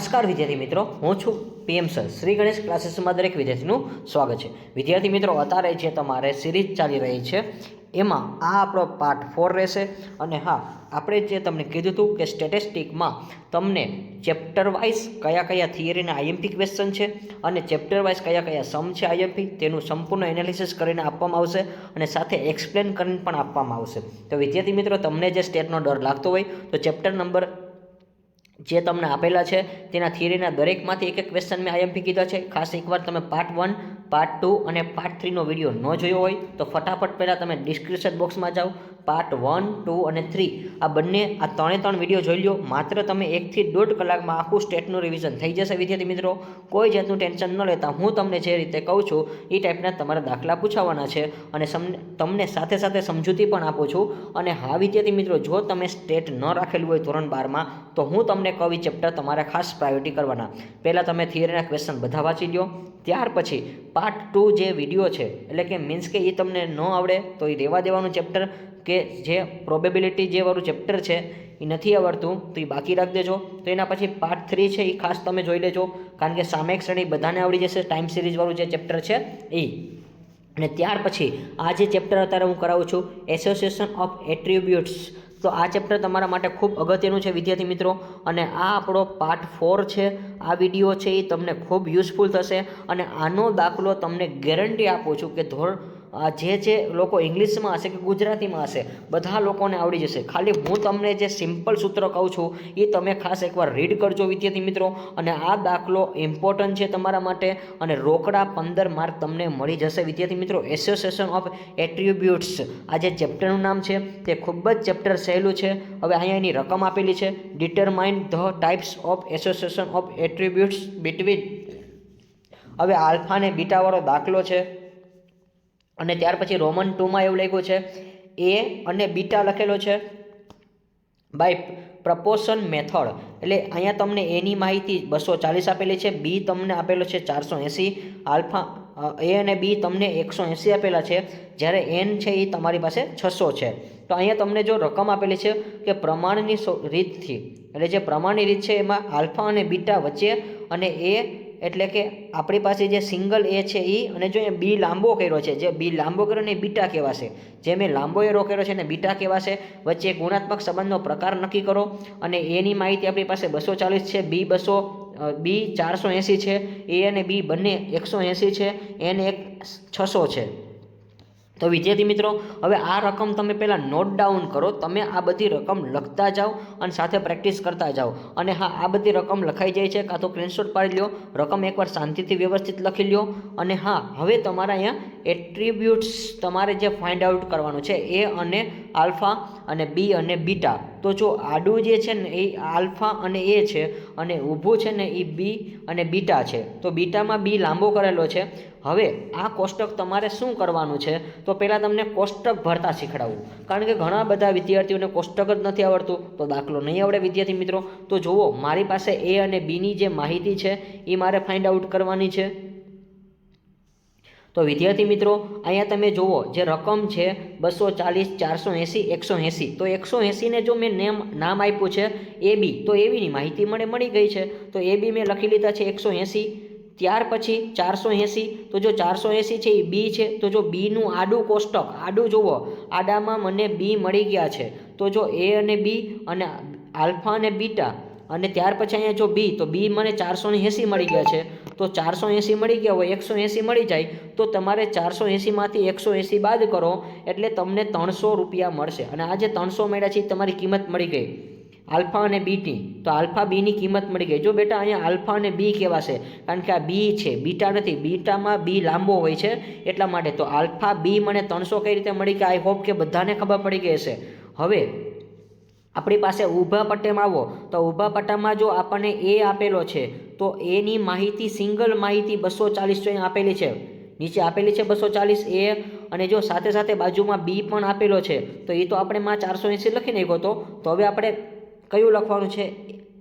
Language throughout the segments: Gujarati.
નમસ્કાર વિદ્યાર્થી મિત્રો, હું છું પીએમ સર. શ્રી ગણેશ ક્લાસીસમાં દરેક વિદ્યાર્થીનું સ્વાગત છે. વિદ્યાર્થી મિત્રો, અત્યારે જે તમારે સિરીઝ ચાલી રહી છે એમાં આ આપણો પાર્ટ 4 રહેશે. અને હા, આપણે જે તમને કીધું હતું કે સ્ટેટિસ્ટિકમાં તમને ચેપ્ટર વાઇઝ કયા કયા થિયરીના આઈએમપી ક્વેશ્ચન છે અને ચેપ્ટર વાઇઝ કયા કયા સમ છે આઈએમપી, તેનું સંપૂર્ણ એનાલિસિસ કરીને આપવામાં આવશે અને સાથે એક્સપ્લેન કરીને પણ આપવામાં આવશે. તો વિદ્યાર્થી મિત્રો, તમને જે સ્ટેટનો ડર લાગતો હોય તો ચેપ્ટર નંબર જે તમને આપેલા છે તેના થિયરીના દરેકમાંથી એક એક ક્વેશ્ચન મેં આઈએમપી કીધા છે. ખાસ એકવાર તમે પાર્ટ 1, પાર્ટ 2 અને પાર્ટ 3નો વિડીયો ન જોયો હોય તો ફટાફટ પહેલાં તમે ડિસ્ક્રિપ્શન બોક્સમાં જાઓ. પાર્ટ 1, 2 અને 3 આ બંને આ ત્રણે વિડીયો જોઈ લો. માત્ર તમે 1 થી 1.5 કલાકમાં આખું સ્ટેટનું રિવિઝન થઈ જશે. વિદ્યાર્થી મિત્રો, કોઈ જાતનું ટેન્શન ન લેતા હું તમને જે રીતે કહું છું એ ટાઈપના તમારા દાખલા પૂછાવાના છે અને તમને સાથે સાથે સમજૂતી પણ આપું છું. અને હા વિદ્યાર્થી મિત્રો, જો તમે સ્ટેટ ન રાખેલું હોય ધોરણ 12માં તો હું તમને કવિ ચેપ્ટર તમારે ખાસ પ્રાયોરિટી કરવાના. પહેલાં તમે થિયરીના ક્વેશ્ચન બધા વાંચી લો. ત્યાર પછી પાર્ટ 2 જે વિડીયો છે, એટલે કે મીન્સ કે એ તમને ન આવડે તો એ રહેવા દેવાનું ચેપ્ટર, કે જે પ્રોબેબિલિટી જે વાળું ચેપ્ટર છે એ નથી આવડતું તો એ બાકી રાખી દેજો. તો એના પછી પાર્ટ 3 છે એ ખાસ તમે જોઈ લેજો, કારણ કે સામયિક શ્રેણી બધાને આવડી જશે. ટાઈમ સિરીઝવાળું જે ચેપ્ટર છે એ. અને ત્યાર પછી આ જે ચેપ્ટર અત્યારે હું કરાવું છું, એસોસિએશન ઓફ એટ્રીબ્યુટ્સ, તો આ ચેપ્ટર તમારા માટે ખૂબ અગત્યનું છે વિદ્યાર્થી મિત્રો. અને આ આપણો પાર્ટ 4 છે. આ વિડીયો છે એ તમને ખૂબ યુઝફુલ થશે. અને આનો દાખલો તમને ગેરંટી આપું છું કે જે લોકો ઇંગ્લિશમાં હશે કે ગુજરાતીમાં હશે, બધા લોકોને આવડી જશે. ખાલી હું તમને જે સિમ્પલ સૂત્ર કહું છું એ તમે ખાસ એકવાર રીડ કરજો વિદ્યાર્થી મિત્રો. અને આ દાખલો ઇમ્પોર્ટન્ટ છે તમારા માટે અને રોકડા 15 માર્ક તમને મળી જશે વિદ્યાર્થી મિત્રો. એસોસિએશન ઓફ એટ્રીબ્યુટ્સ આ જે ચેપ્ટરનું નામ છે તે ખૂબ જ ચેપ્ટર સહેલું છે. હવે અહીંયા એની રકમ આપેલી છે, determine the types of association of attributes between. હવે આલ્ફા અને બીટાવાળો દાખલો છે. અને ત્યાર પછી રોમન 2માં એવું લખ્યું છે, એ અને બીટા લખેલો છે બાય પ્રપોર્શન મેથડ. એટલે અહીંયા તમને એની માહિતી 240 આપેલી છે, બી તમને આપેલો છે 480, આલ્ફા એ અને બી તમને 180 આપેલા છે, જ્યારે એન છે એ તમારી પાસે 600 છે. તો અહીંયા તમને જો રકમ આપેલી છે કે પ્રમાણની રીતથી, એટલે જે પ્રમાણની રીત છે એમાં આલ્ફા અને બીટા વચ્ચે અને એ, એટલે કે આપણી પાસે જે સિંગલ એ છે એ, અને જો એ બી લાંબો કર્યો છે, જે બી લાંબો કર્યો ને એ બીટા કહેવાશે, જે મેં લાંબો એરો કર્યો છે ને બીટા કહેવાશે. વચ્ચે ગુણાત્મક સંબંધનો પ્રકાર નક્કી કરો. અને એની માહિતી આપણી પાસે 240 છે, બી 480 છે, એ અને બી બંને 180 છે, એન 600 છે. તો વિદ્યાર્થી મિત્રો, હવે આ રકમ તમે પહેલાં નોટ ડાઉન કરો. તમે આ બધી રકમ લખતા જાઓ અને સાથે પ્રેક્ટિસ કરતા જાઓ. અને હા, આ બધી રકમ લખાઈ જાય છે, કાં તો સ્ક્રીનશોટ પાડી લો, રકમ એકવાર શાંતિથી વ્યવસ્થિત લખી લો. અને હા, હવે તમારા અહીંયા એટ્રીબ્યુટ્સ તમારે જે ફાઇન્ડ આઉટ કરવાનું છે, એ અને આલ્ફા અને બી અને બીટા. તો જો આડું જે છે ને એ આલ્ફા અને એ છે, અને ઊભું છે ને એ બી અને બીટા છે. તો બીટામાં બી લાંબો કરેલો છે. હવે આ કોષ્ટક તમારે શું કરવાનું છે, તો પહેલાં તમને કોષ્ટક ભરતા શીખડાવું, કારણ કે ઘણા બધા વિદ્યાર્થીઓને કોષ્ટક જ નથી આવડતું, તો દાખલો નહીં આવડે વિદ્યાર્થી મિત્રો. તો જુઓ, મારી પાસે એ અને બીની જે માહિતી છે એ મારે ફાઇન્ડ આઉટ કરવાની છે. તો વિદ્યાર્થી મિત્રો, અહીંયા તમે જુઓ જે રકમ છે 240, 480, 180. તો 180ને જો મેં નામ આપ્યું છે એ બી, તો એ બીની માહિતી મળી ગઈ છે. તો એ બી મેં લખી લીધા છે 180. ત્યાર પછી 480, તો જો 480 છે એ બી છે, તો જો બીનું આડું કોષ્ટક, આડું જુઓ, આડામાં મને બી મળી ગયા છે. તો જો એ અને બી અને આલ્ફા અને બીટા, અને ત્યાર પછી અહીંયા જો બી, તો બી મને 480 મળી ગયા છે. તો 480 મળી ગયા હોય, 180 મળી જાય, તો તમારે 480માંથી 180 બાદ કરો એટલે તમને 300 રૂપિયા મળશે. અને આ જે 300 મળ્યા છે તમારી કિંમત મળી ગઈ આલ્ફા અને બીની. તો આલ્ફા બીની કિંમત મળી ગઈ. જો બેટા, અહીંયા આલ્ફા અને બી કહેવાશે, કારણ કે આ બી છે, બીટા નથી. બીટામાં બી લાંબો હોય છે એટલા માટે. તો આલ્ફા બી મને 300 કઈ રીતે મળી ગયા, આઈ હોપ કે બધાને ખબર પડી ગઈ હશે. હવે આપણી પાસે ઊભા પટ્ટામાં આવો, તો ઊભા પટ્ટામાં જો આપણને એ આપેલો છે, તો એની માહિતી, સિંગલ માહિતી 240 અહીં આપેલી છે, નીચે આપેલી છે 240 એ. અને જો સાથે સાથે બાજુમાં બી પણ આપેલો છે, તો એ તો આપણે માં 480 લખી નાખ્યો હતો. તો હવે આપણે કયું લખવાનું છે,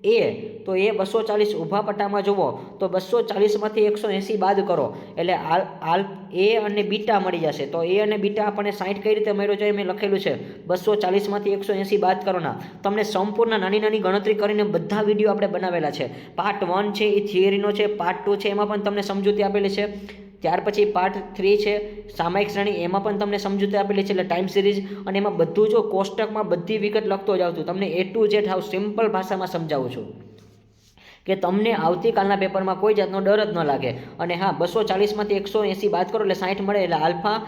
એ. તો એ 240 ઊભા પટ્ટામાં જુઓ તો 240માંથી 180 બાદ કરો એટલે એ અને બીટા મળી જશે. તો એ અને બીટા આપણને 60 કઈ રીતે મળ્યો છે મેં લખેલું છે 240માંથી 180 બાદ કરોના. તમને સંપૂર્ણ નાની નાની ગણતરી કરીને બધા વિડીયો આપણે બનાવેલા છે. પાર્ટ 1 છે એ થિયરીનો છે, પાર્ટ 2 છે એમાં પણ તમને સમજૂતી આપેલી છે, ત્યાર પછી પાર્ટ 3 છે સામાયિક શ્રેણી, એમાં પણ તમને સમજૂતી આપેલી છે એટલે ટાઈમ સિરીઝ, અને એમાં બધું જો કોષ્ટકમાં બધી વિગત લખતો જાઉં છું. તમને A to Z how simple ભાષામાં સમજાવું છું કે તમને આવતીકાલના પેપરમાં કોઈ જાતનો ડર જ ન લાગે. અને હા, 240માંથી 180 બાદ કરો એટલે 60 મળે એટલે આલ્ફા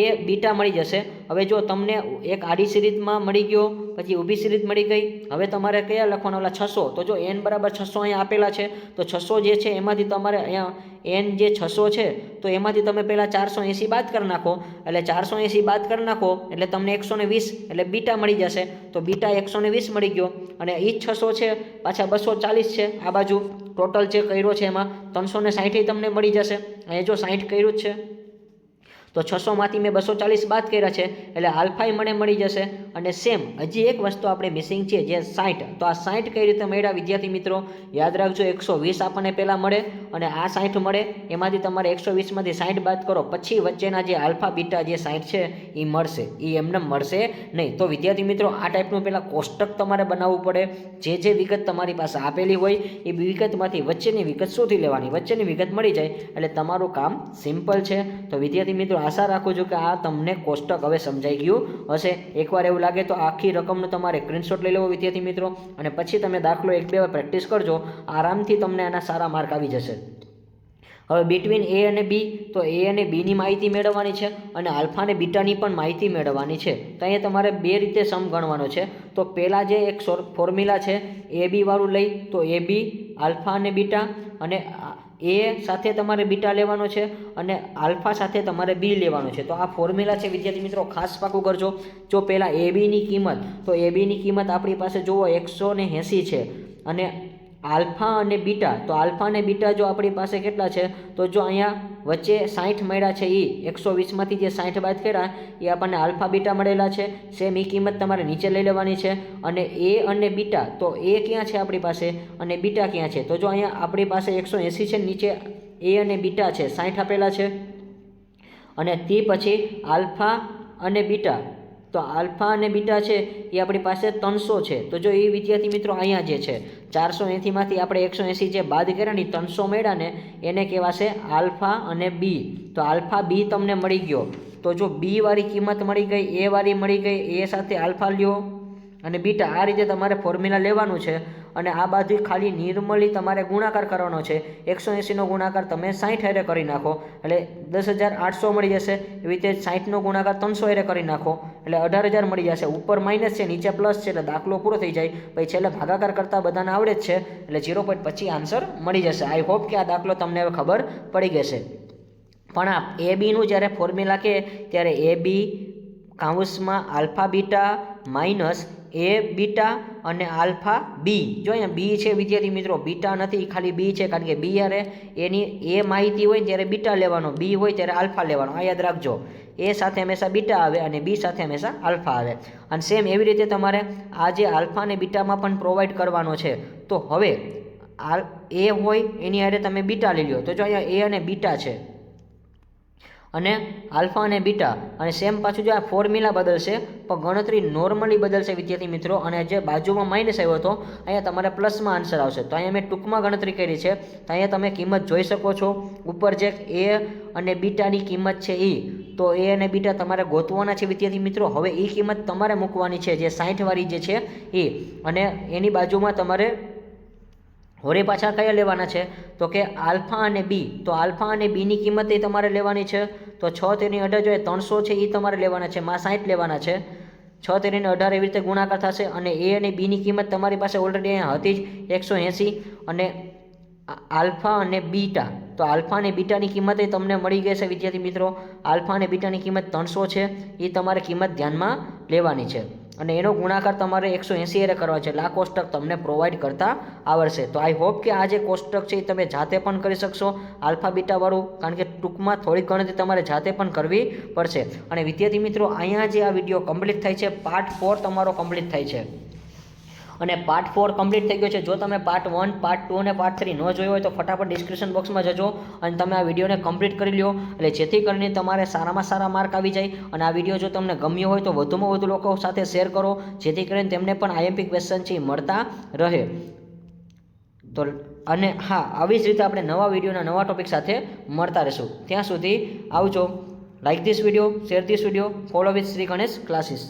એ બીટા મળી જશે. હવે જો તમને એક આડી સિરીઝમાં મળી ગયો, પછી ઊભી સિરીઝ મળી ગઈ, હવે તમારે કયા લખવાના? ઓલા 600. તો જો n બરાબર 600 અહીંયા આપેલા છે, તો 600 જે છે એમાંથી તમારે અહીંયા n જે 600 છે તો એમાંથી તમે પહેલાં 480 બાદ કરી નાખો. એટલે 480 બાદ કરી નાખો એટલે તમને 120 એટલે બીટા મળી જશે. તો બીટા 120 મળી ગયો, અને એ જ 600 છે પાછા 240 છે આ બાજુ ટોટલ જે કર્યો છે એમાં 360 તમને મળી જશે. અહીંયા જો 60 કર્યું જ છે તો 600માંથી મેં 240 બાદ કર્યા છે એટલે આલ્ફાઈ મને મળી જશે. અને સેમ હજી એક વસ્તુ આપણે મિસિંગ છે જે 60. તો આ 60 કઈ રીતે મળ્યા વિદ્યાર્થી મિત્રો? યાદ રાખજો 120 આપણને પહેલાં મળે અને આ 60 મળે, એમાંથી તમારે 120માંથી 60 બાદ કરો, પછી વચ્ચેના જે આલ્ફા બીટા જે 60 છે એ મળશે. એ એમને મળશે નહીં. તો વિદ્યાર્થી મિત્રો આ ટાઈપનું પહેલાં કોષ્ટક તમારે બનાવવું પડે. જે વિગત તમારી પાસે આપેલી હોય એ વિગતમાંથી વચ્ચેની વિગત શોધી લેવાની, વચ્ચેની વિગત મળી જાય એટલે તમારું કામ સિમ્પલ છે. તો વિદ્યાર્થી મિત્રો આશા રાખું છું કે આ તમને કોષ્ટક હવે સમજાઈ ગયું હશે. એકવાર એવું લાગે તો આખી રકમનું તમારે સ્ક્રીનશોટ લઈ લેવો વિદ્યાર્થી મિત્રો, અને પછી તમે દાખલો 1-2 વાર પ્રેક્ટિસ કરજો, આરામથી તમને આના સારા માર્ક આવી જશે. હવે બિટવીન એ અને બી, તો એ અને બીની માહિતી મેળવવાની છે અને આલ્ફા અને બીટાની પણ માહિતી મેળવવાની છે. તો અહીંયા તમારે બે રીતે સમ ગણવાનો છે. તો પહેલાં જે એક ફોર્મ્યુલા છે એ બી વાળું લઈ, તો એ બી આલ્ફા અને બીટા, અને એ સાથે તમારે બીટા લેવાનો છે અને આલ્ફા સાથે તમારે બી લેવાનો છે. તો આ ફોર્મ્યુલા છે વિદ્યાર્થી મિત્રો, ખાસ પાકું કરજો. જો પહેલાં એ બીની કિંમત, તો એ બીની કિંમત આપણી પાસે જુઓ 180 છે, અને આલ્ફા અને બીટા, તો આલ્ફા અને બીટા જો આપણી પાસે કેટલા છે? તો જો અહીંયા વચ્ચે 60 મળ્યા છે, એ 120માંથી જે 60 બાદ કર્યા એ આપણને આલ્ફા બીટા મળેલા છે. સેમ એ કિંમત તમારે નીચે લઈ લેવાની છે. અને એ અને બીટા, તો એ ક્યાં છે આપણી પાસે અને બીટા ક્યાં છે? તો જો અહીંયા આપણી પાસે 180 છે, નીચે એ અને બીટા છે 60 આપેલા છે, અને તે પછી આલ્ફા અને બીટા, તો આલ્ફા અને બીટા છે એ આપણી પાસે 300 છે. તો જો એ વિદ્યાર્થી મિત્રો અહીંયા જે છે 480માંથી આપણે 180 જે બાદ કર્યા ને 300 મળ્યા ને એને કહેવાશે આલ્ફા અને બી. તો આલ્ફા બી તમને મળી ગયો. તો જો બી વાળી કિંમત મળી ગઈ, એ વાળી મળી ગઈ, એ સાથે આલ્ફા લ્યો અને બીટા, આ રીતે તમારે ફોર્મ્યુલા લેવાનું છે. અને આ બાજુ ખાલી નિર્મલી તમારે ગુણાકાર કરવાનો છે. 180નો ગુણાકાર તમે 60 હારે કરી નાખો એટલે 10,800 મળી જશે. એવી રીતે 60નો ગુણાકાર 300 હારે કરી નાખો એટલે 18,000 મળી જશે. ઉપર માઇનસ છે, નીચે પ્લસ છે એટલે દાખલો પૂરો થઈ જાય. પછી છેલ્લે ભાગાકાર કરતાં બધાને આવડે જ છે એટલે 0.25 આન્સર મળી જશે. આઈ હોપ કે આ દાખલો તમને હવે ખબર પડી ગશે. પણ આ એ બીનું જ્યારે ફોર્મ્યુલા કહે ત્યારે એ બી કાઉન્સમાં આલ્ફા બીટા માઇનસ એ બીટા અને આલ્ફા બી. જો અહીંયા બી છે વિદ્યાર્થી મિત્રો, બીટા નથી, ખાલી બી છે, કારણ કે બી યારે એની એ માહિતી હોય ત્યારે બીટા લેવાનો, બી હોય ત્યારે આલ્ફા લેવાનો. આ યાદ રાખજો, એ સાથે હંમેશા બીટા આવે અને બી સાથે હંમેશા આલ્ફા આવે. અને સેમ એવી રીતે તમારે આ જે આલ્ફા અને બીટામાં પણ પ્રોવાઈડ કરવાનો છે. તો હવે એ હોય એની હારે તમે બીટા લઈ લો. તો જો અહીંયા એ અને બીટા છે અને આલ્ફા અને બીટા, અને સેમ પાછું જો આ ફોર્મ્યુલા બદલશે પણ ગણતરી નોર્મલી બદલશે વિદ્યાર્થી મિત્રો. અને જે બાજુમાં માઇનસ આવ્યો હતો અહીંયા તમારે પ્લસમાં આન્સર આવશે. તો અહીંયા મેં ટૂંકમાં ગણતરી કરી છે, તો અહીંયા તમે કિંમત જોઈ શકો છો. ઉપર જે એ અને બીટાની કિંમત છે એ, તો એ અને બીટા તમારે ગોતવાના છે વિદ્યાર્થી મિત્રો. હવે એ કિંમત તમારે મૂકવાની છે જે 60 વાળી જે છે એ, અને એની બાજુમાં તમારે હોરે પાછા કયા લેવાના છે? તો કે આલ્ફા અને બી. તો આલ્ફા અને બીની કિંમત એ તમારે લેવાની છે. તો 6 તેની 18 જોઈએ 300 છે એ તમારે લેવાના છે, માં 60 લેવાના છે. 6 તેની 18 એવી રીતે ગુણાકાર થશે. અને એ અને બીની કિંમત તમારી પાસે ઓલરેડી અહીંયા હતી જ 180. અને આલ્ફા અને બીટા, તો આલ્ફા અને બીટાની કિંમત એ તમને મળી ગઈ છે વિદ્યાર્થી મિત્રો. આલ્ફા અને બીટાની કિંમત 300 છે, એ તમારે કિંમત ધ્યાનમાં લેવાની છે. અને એનો ગુણાકાર તમારે 180 એરે કરવા છે. એટલે આ કોષ્ટક તમને પ્રોવાઈડ કરતા આવડશે. તો આઈ હોપ કે આ જે કોષ્ટક છે એ તમે જાતે પણ કરી શકશો આલ્ફા બીટાવાળું, કારણ કે ટૂંકમાં થોડીક ગણતરી તમારે જાતે પણ કરવી પડશે. અને વિદ્યાર્થી મિત્રો અહીંયા જે આ વિડીયો કમ્પ્લીટ થાય છે, પાર્ટ 4 તમારો કમ્પ્લીટ થાય છે. અને પાર્ટ 4 કમ્પ્લીટ થઈ ગયો છે. જો તમે પાર્ટ 1, પાર્ટ 2 અને પાર્ટ 3 ન જોયો હોય તો ફટાફટ ડિસ્ક્રિપ્શન બોક્સમાં જજો અને તમે આ વિડીયોને કમ્પ્લીટ કરી લો, એટલે જેથી કરીને તમારે સારામાં સારા માર્ક આવી જાય. અને આ વિડીયો જો તમને ગમ્યો હોય તો વધુમાં વધુ લોકો સાથે શેર કરો, જેથી કરીને તેમને પણ આઈએમપી ક્વેશ્ચન છે મળતા રહે. તો અને હા, આવી જ રીતે આપણે નવા વિડીયોના નવા ટોપિક સાથે મળતા રહીશું. ત્યાં સુધી આવજો. Like this video, share this video, follow with Shri Ganesh classes.